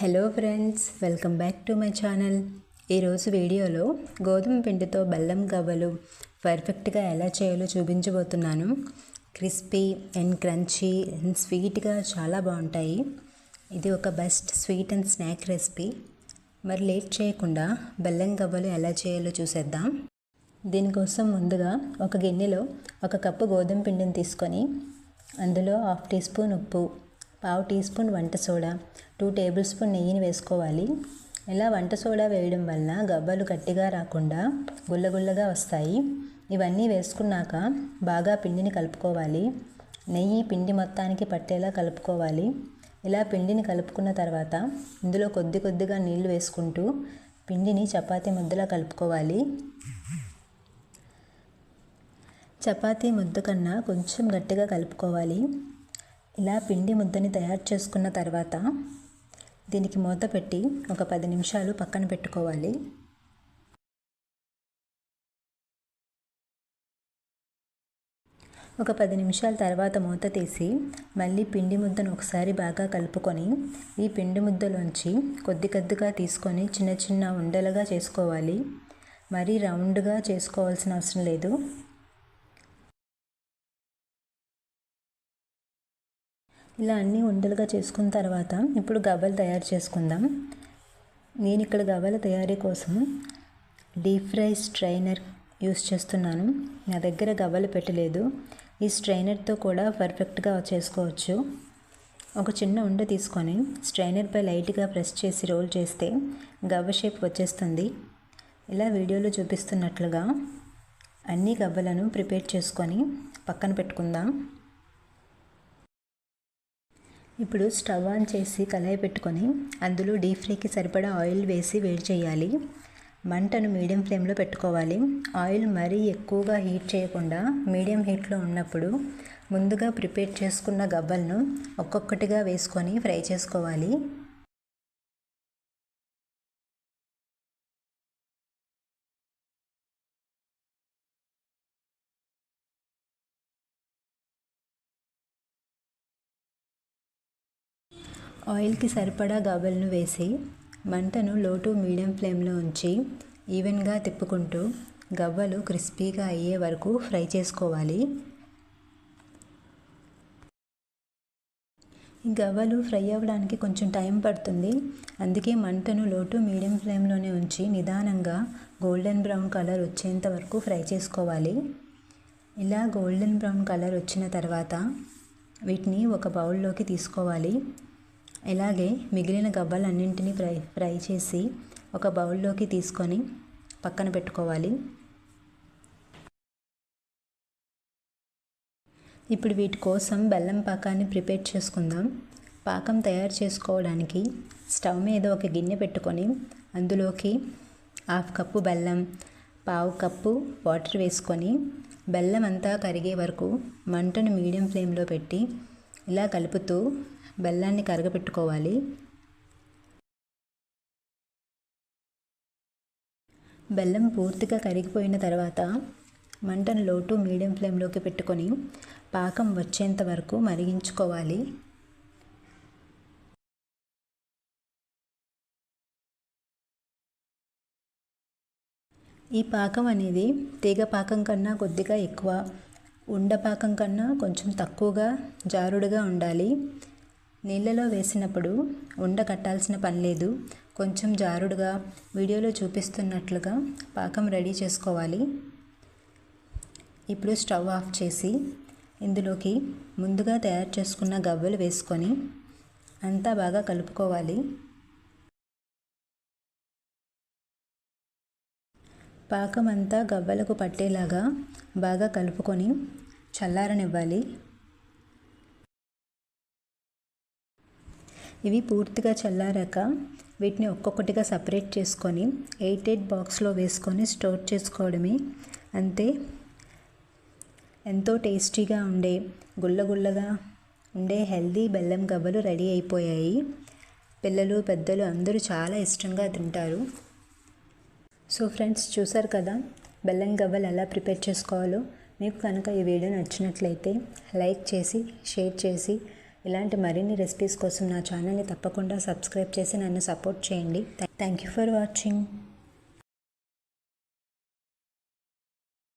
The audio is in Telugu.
Hello friends, welcome back to my channel. ఈరోజు వీడియోలో గోధుమ పిండితో బెల్లం గవ్వలు పర్ఫెక్ట్గా ఎలా చేయాలో చూపించబోతున్నాను. క్రిస్పీ అండ్ క్రంచీ అండ్ స్వీట్గా చాలా బాగుంటాయి. ఇది ఒక best sweet and snack recipe. మరి లేట్ చేయకుండా బెల్లం గవ్వలు ఎలా చేయాలో చూసేద్దాం. దీనికోసం ముందుగా ఒక గిన్నెలో 1 కప్పు గోధుమ పిండిని తీసుకొని అందులో 1/2 టీ స్పూన్ ఉప్పు, 1/2 టీ స్పూన్ వంట సోడా, 2 టేబుల్ స్పూన్ నెయ్యిని వేసుకోవాలి. ఇలా వంట సోడా వేయడం వల్ల గవ్వలు గట్టిగా రాకుండా గుల్లగుల్లగా వస్తాయి. ఇవన్నీ వేసుకున్నాక బాగా పిండిని కలుపుకోవాలి. నెయ్యి పిండి మొత్తానికి పట్టేలా కలుపుకోవాలి. ఇలా పిండిని కలుపుకున్న తర్వాత ఇందులో కొద్ది కొద్దిగా నీళ్లు వేసుకుంటూ పిండిని చపాతీ ముద్దలా కలుపుకోవాలి. చపాతీ ముద్ద కన్నా కొంచెం గట్టిగా కలుపుకోవాలి. ఇలా పిండి ముద్దని తయారు చేసుకున్న తర్వాత దీనికి మూత పెట్టి ఒక 10 నిమిషాలు పక్కన పెట్టుకోవాలి. ఒక 10 నిమిషాల తర్వాత మూత తీసి మళ్ళీ పిండి ముద్దను ఒకసారి బాగా కలుపుకొని ఈ పిండి ముద్దలోంచి కొద్ది కొద్దిగా తీసుకొని చిన్న చిన్న ఉండలుగా చేసుకోవాలి. మరీ రౌండ్గా చేసుకోవాల్సిన అవసరం లేదు. ఇలా అన్నీ ఉండలుగా చేసుకున్న తర్వాత ఇప్పుడు గవ్వలు తయారు చేసుకుందాం. నేను ఇక్కడ గవ్వల తయారీ కోసం డీప్ ఫ్రై స్ట్రైనర్ యూస్ చేస్తున్నాను. నా దగ్గర గవ్వలు పెట్టలేదు. ఈ స్ట్రైనర్తో కూడా పర్ఫెక్ట్గా చేసుకోవచ్చు. ఒక చిన్న ఉండ తీసుకొని స్ట్రైనర్పై లైట్గా ప్రెస్ చేసి రోల్ చేస్తే గవ్వ షేప్ వచ్చేస్తుంది. ఇలా వీడియోలో చూపిస్తున్నట్లుగా అన్ని గవ్వలను ప్రిపేర్ చేసుకొని పక్కన పెట్టుకుందాం. ఇప్పుడు స్టవ్ ఆన్ చేసి కళాయి పెట్టుకొని అందులో డీప్ ఫ్రైకి సరిపడా ఆయిల్ వేసి వేడి చేయాలి. మంటను మీడియం ఫ్లేమ్లో పెట్టుకోవాలి. ఆయిల్ మరీ ఎక్కువగా హీట్ చేయకుండా మీడియం హీట్లో ఉన్నప్పుడు ముందుగా ప్రిపేర్ చేసుకున్న గవ్వలను ఒక్కొక్కటిగా వేసుకొని ఫ్రై చేసుకోవాలి. ఆయిల్కి సరిపడా గవ్వలను వేసి మంటను లో టు మీడియం ఫ్లేమ్లో ఉంచి ఈవెన్గా తిప్పుకుంటూ గవ్వలు క్రిస్పీగా అయ్యే వరకు ఫ్రై చేసుకోవాలి. ఈ గవ్వలు ఫ్రై అవ్వడానికి కొంచెం టైం పడుతుంది. అందుకే మంటను లో టు మీడియం ఫ్లేమ్లోనే ఉంచి నిదానంగా గోల్డెన్ బ్రౌన్ కలర్ వచ్చేంత వరకు ఫ్రై చేసుకోవాలి. ఇలా గోల్డెన్ బ్రౌన్ కలర్ వచ్చిన తర్వాత వీటిని ఒక బౌల్లోకి తీసుకోవాలి. ఇలాగే మిగిలిన గవ్వలన్నింటినీ ఫ్రై చేసి ఒక బౌల్లోకి తీసుకొని పక్కన పెట్టుకోవాలి. ఇప్పుడు వీటి కోసం బెల్లం పాకాన్ని ప్రిపేర్ చేసుకుందాం. పాకం తయారు చేసుకోవడానికి స్టవ్ మీద ఒక గిన్నె పెట్టుకొని అందులోకి 1/2 కప్పు బెల్లం, 1/2 కప్పు వాటర్ వేసుకొని బెల్లం అంతా కరిగే వరకు మంటను మీడియం ఫ్లేమ్లో పెట్టి ఇలా కలుపుతూ బెల్లాన్ని కరగపెట్టుకోవాలి. బెల్లం పూర్తిగా కరిగిపోయిన తర్వాత మంటను లో టు మీడియం ఫ్లేమ్లోకి పెట్టుకొని పాకం వచ్చేంత వరకు మరిగించుకోవాలి. ఈ పాకం అనేది తీగ పాకం కన్నా కొద్దిగా ఎక్కువ, ఉండపాకం కన్నా కొంచెం తక్కువగా జారుడుగా ఉండాలి. నీళ్ళలో వేసినప్పుడు ఉండ కట్టాల్సిన పని లేదు. కొంచెం జారుడుగా వీడియోలో చూపిస్తున్నట్లుగా పాకం రెడీ చేసుకోవాలి. ఇప్పుడు స్టవ్ ఆఫ్ చేసి ఇందులోకి ముందుగా తయారు చేసుకున్న గవ్వలు వేసుకొని అంతా బాగా కలుపుకోవాలి. పాకం అంతా గవ్వలకు పట్టేలాగా బాగా కలుపుకొని చల్లారనివ్వాలి. ఇవి పూర్తిగా చల్లారాక వీటిని ఒక్కొక్కటిగా సపరేట్ చేసుకొని 8 బాక్స్లో వేసుకొని స్టోర్ చేసుకోవడమే. అంతే, ఎంతో టేస్టీగా ఉండే గుల్లగుల్లగా ఉండే హెల్దీ బెల్లం గవ్వలు రెడీ అయిపోయాయి. పిల్లలు పెద్దలు అందరూ చాలా ఇష్టంగా తింటారు. సో ఫ్రెండ్స్, చూసారు కదా బెల్లం గవ్వలు ఎలా ప్రిపేర్ చేసుకోవాలో. మీకు కనుక ఈ వీడియో నచ్చినట్లయితే లైక్ చేసి, షేర్ చేసి, ఇలాంటి మరిన్ని రెసిపీస్ కోసం నా ఛానల్ని తప్పకుండా సబ్స్క్రైబ్ చేసి నన్ను సపోర్ట్ చేయండి. Thank you for watching.